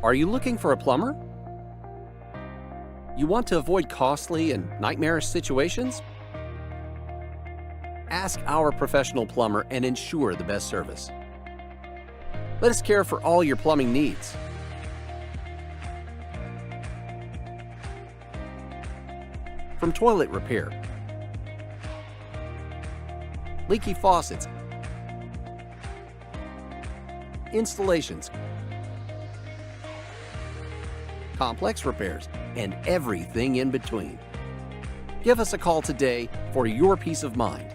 Are you looking for a plumber? You want to avoid costly and nightmarish situations? Ask our professional plumber and ensure the best service. Let us care for all your plumbing needs. From toilet repair, leaky faucets, installations, complex repairs, and everything in between. Give us a call today for your peace of mind.